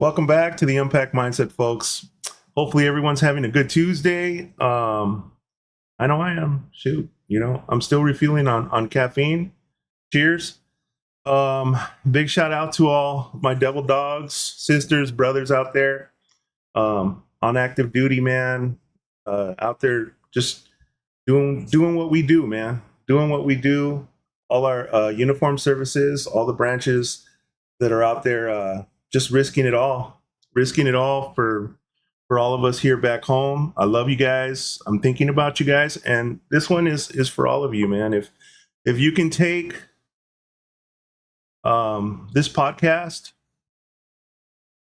Welcome back to the Impact Mindset, folks. Hopefully, everyone's having a good Tuesday. I know I am. Shoot, I'm still refueling on caffeine. Cheers. Um, Big shout out to all my devil dogs, sisters, brothers out there on active duty, man. Out there just doing what we do, man. Doing what we do. All our uniform services, all the branches that are out there, just risking it all for all of us here back home. I love you guys. I'm thinking about you guys, and this one is for all of you, man. If you can take this podcast,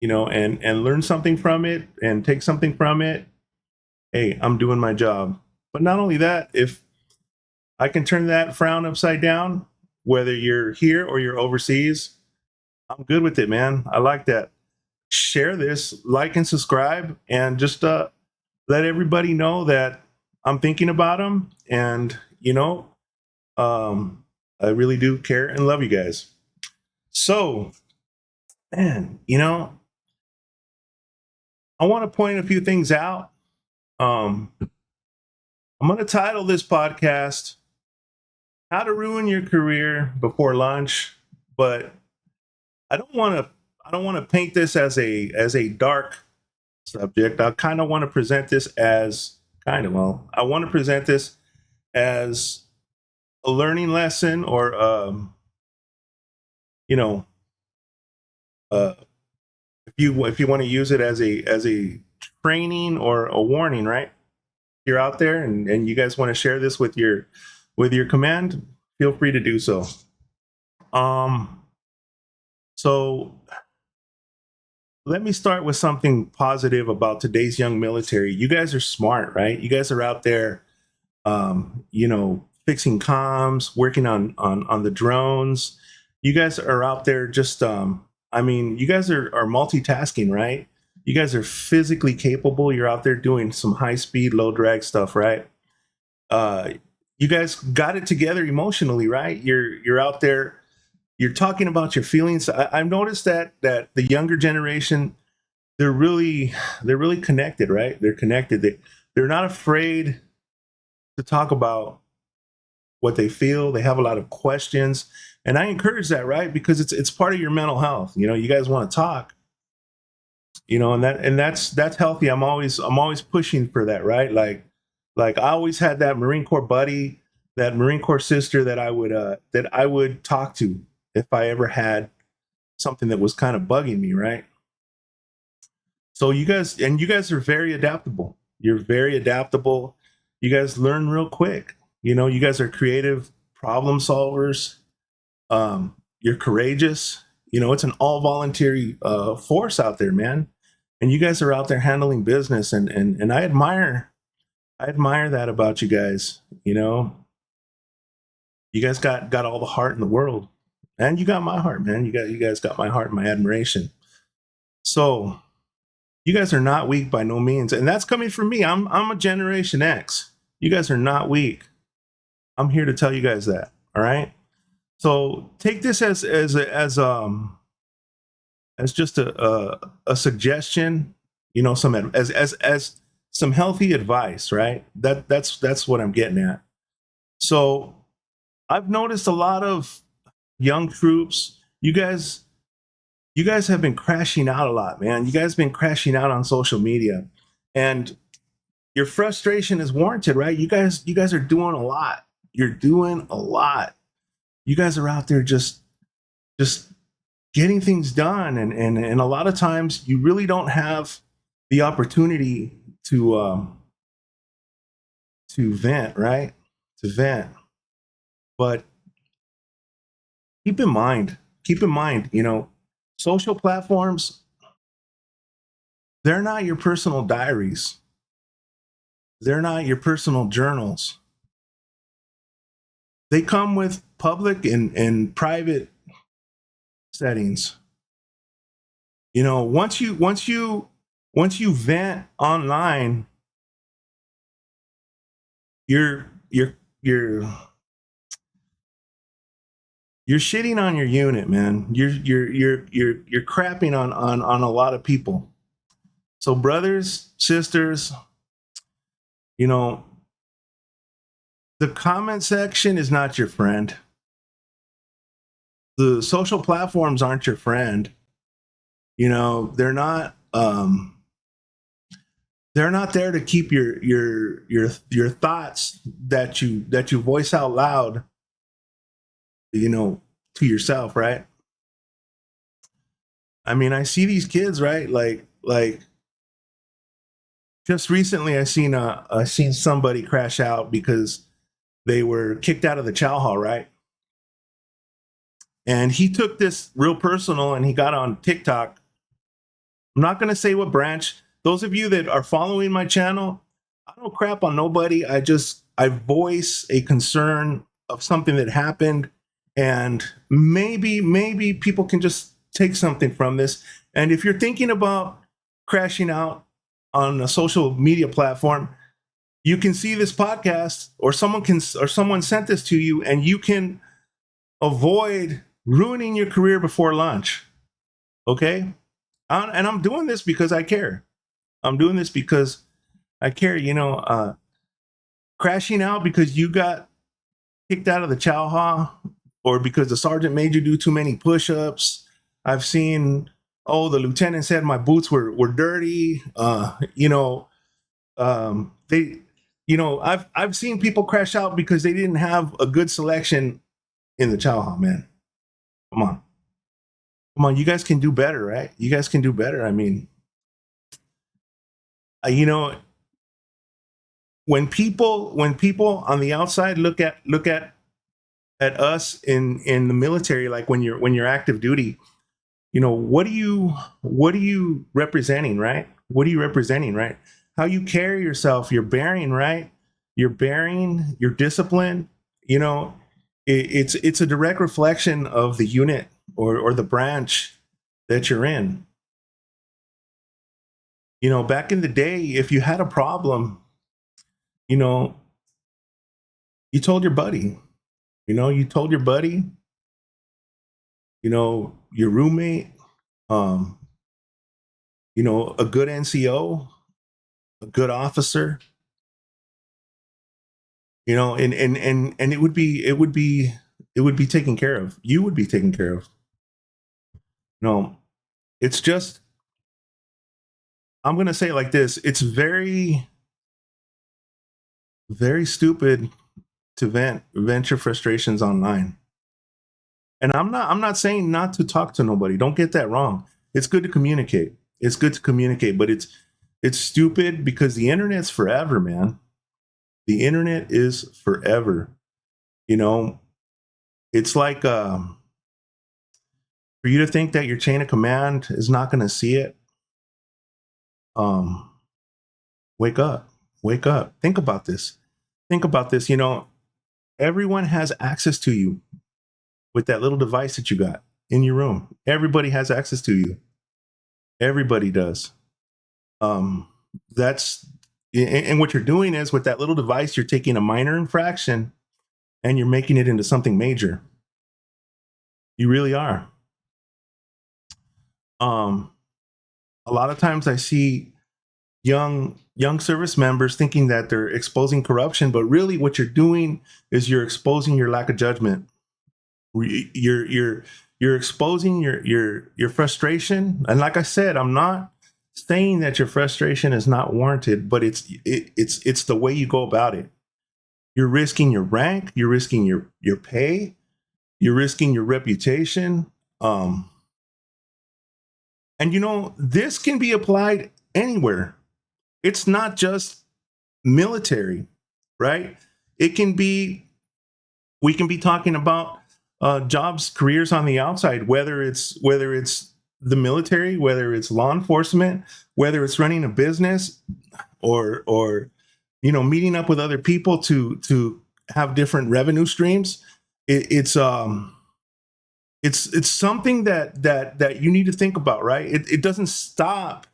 and learn something from it and take something from it, hey, I'm doing my job. But not only that, if I can turn that frown upside down, whether you're here or you're overseas, I'm good with it, man. I like that. Share this, like and subscribe, and just let everybody know that I'm thinking about them. And um, I really do care and love you guys. So, man, I want to point a few things out. I'm going to title this podcast "How to Ruin Your Career Before Lunch," but I don't want to. I don't want to paint this as a dark subject. I kind of want to present this as I want to present this as a learning lesson, or you know, uh, if you want to use it as a training or a warning, right? If you're out there and you guys want to share this with your command, feel free to do so. Um, so let me start with something positive about today's young military. You guys are smart, right? You guys are out there, fixing comms, working on the drones. You guys are out there just, you guys are multitasking, right? You guys are physically capable. You're out there doing some high speed, low drag stuff, right? Uh, you guys got it together emotionally, right? You're out there. You're talking about your feelings. I've noticed that the younger generation, they're really connected, right? They're connected. They're not afraid to talk about what they feel. They have a lot of questions, and I encourage that, right? Because it's part of your mental health. You guys want to talk, and that's healthy. I'm always pushing for that, right? Like I always had that Marine Corps buddy, that Marine Corps sister that I would talk to if I ever had something that was kind of bugging me, right? So you guys are very adaptable. You're very adaptable. You guys learn real quick. You guys are creative problem solvers. You're courageous. It's an all voluntary force out there, man. And you guys are out there handling business, and I admire that about you guys. You guys got all the heart in the world, and you got my heart, man. You guys got my heart and my admiration. So you guys are not weak by no means, and that's coming from me. I'm a Generation X. You guys are not weak. I'm here to tell you guys that. All right. So take this as just a suggestion. Some as some healthy advice, right? That's what I'm getting at. So I've noticed a lot of young troops. You guys have been crashing out a lot, man. You guys have been crashing out on social media, and your frustration is warranted, right? You guys are doing a lot. You're doing a lot. You guys are out there just getting things done, and a lot of times you really don't have the opportunity to vent, right? To vent. But keep in mind, social platforms, they're not your personal diaries. They're not your personal journals. They come with public and private settings. Once you vent online, you're you're you're you're shitting on your unit, man. You're crapping on a lot of people. So brothers, sisters, you know, the comment section is not your friend. The social platforms aren't your friend. You know, they're not there to keep your thoughts that you voice out loud, you know, to yourself, right? I mean, I see these kids, right? Like just recently I seen somebody crash out because they were kicked out of the chow hall, right? And he took this real personal and he got on TikTok. I'm not going to say what branch. Those of you that are following my channel, I don't crap on nobody. I voice a concern of something that happened, and maybe people can just take something from this. And if you're thinking about crashing out on a social media platform, you can see this podcast, or someone sent this to you, and you can avoid ruining your career before lunch. Okay? And I'm doing this because I care. I'm doing this because I care. You know, crashing out because you got kicked out of the chow hall, or because the sergeant made you do too many push-ups. I've seen, oh, the lieutenant said my boots were dirty. They, you know, I've seen people crash out because they didn't have a good selection in the chow hall. Man, come on. Come on, you guys can do better, right? You guys can do better. I mean, you know, when people on the outside look at us in the military, like when you're active duty, you know, what are you representing, right? What are you representing, right? How you carry yourself, your bearing, right? Your bearing, your discipline, you know, it's a direct reflection of the unit or the branch that you're in. You know, back in the day, if you had a problem, you know, you told your buddy. You told your buddy, your roommate, um, a good NCO, a good officer, and it would be taken care of. You would be taken care of. No, it's just, I'm gonna say it like this. It's very, very stupid to vent your frustrations online. And I'm not saying not to talk to nobody. Don't get that wrong. It's good to communicate. It's good to communicate, but it's stupid because the internet's forever, man. The internet is forever. You know, it's like for you to think that your chain of command is not going to see it. Um, wake up, wake up. Think about this. Think about this. Everyone has access to you with that little device that you got in your room. Everybody has access to you. Everybody does. Um, that's and what you're doing is, with that little device, you're taking a minor infraction and you're making it into something major. You really are. Um, a lot of times I see young service members thinking that they're exposing corruption, but really what you're doing is you're exposing your lack of judgment. You're exposing your frustration. And like I said, I'm not saying that your frustration is not warranted, but it's the way you go about it. You're risking your rank, you're risking your pay, you're risking your reputation. And this can be applied anywhere. It's not just military, right? It can be, we can be talking about jobs, careers on the outside, whether it's the military, whether it's law enforcement, whether it's running a business, or meeting up with other people to have different revenue streams. It's something that you need to think about, right? It doesn't stop.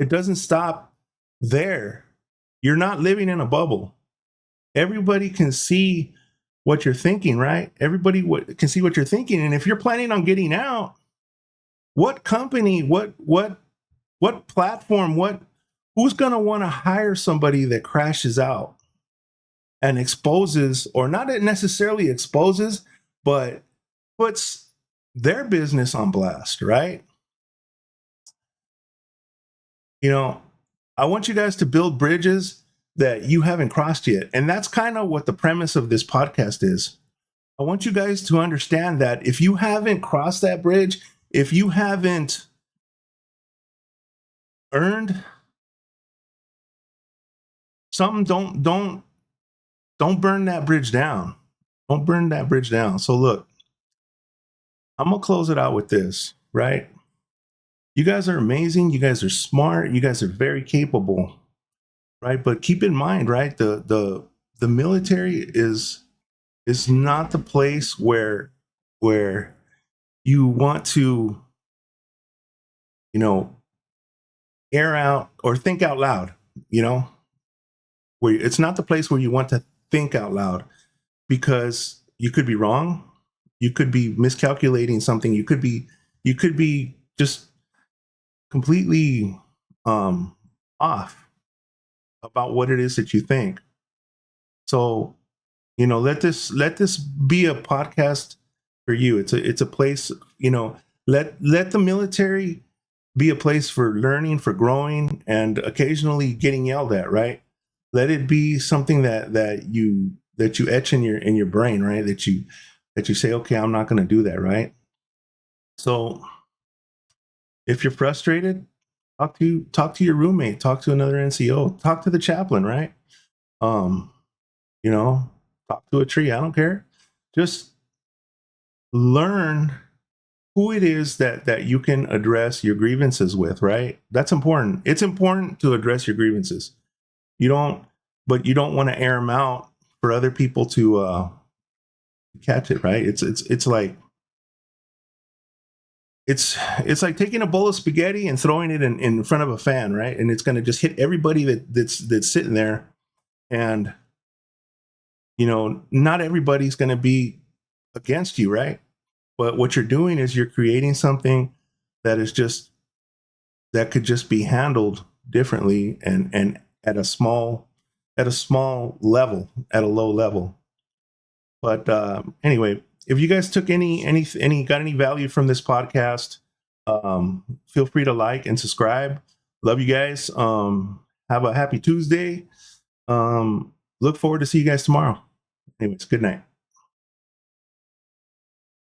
It doesn't stop there. You're not living in a bubble. Everybody can see what you're thinking, right? Everybody can see what you're thinking. And if you're planning on getting out, what company, what platform, who's going to want to hire somebody that crashes out and exposes, or not necessarily exposes, but puts their business on blast, right? You know, I want you guys to build bridges that you haven't crossed yet. And that's kind of what the premise of this podcast is. I want you guys to understand that if you haven't crossed that bridge, if you haven't earned something, don't burn that bridge down. Don't burn that bridge down. So look, I'm gonna close it out with this, right? You guys are amazing. You guys are smart. You guys are very capable, right? But keep in mind, right? The military is not the place where you want to, you know, air out or think out loud, you know, where it's not the place where you want to think out loud, because you could be wrong, you could be miscalculating something, you could be just completely off about what it is that you think. So, you know, let this be a podcast for you. It's a place, you know, let the military be a place for learning, for growing, and occasionally getting yelled at, right? Let it be something that you etch in your brain, right? That you say, okay, I'm not going to do that, right? So if you're frustrated, talk to your roommate, talk to another NCO, talk to the chaplain, right? Um, you know, talk to a tree. I don't care. Just learn who it is that you can address your grievances with, right? That's important. It's important to address your grievances. But you don't want to air them out for other people to catch it, right? It's like taking a bowl of spaghetti and throwing it in front of a fan, right? And it's going to just hit everybody that's sitting there. And you know, not everybody's going to be against you, right? But what you're doing is you're creating something that is just that could just be handled differently, and at a small level, at a low level. But anyway, if you guys took any got any value from this podcast, feel free to like and subscribe. Love you guys. Have a happy Tuesday. Look forward to see you guys tomorrow. Anyways, good night.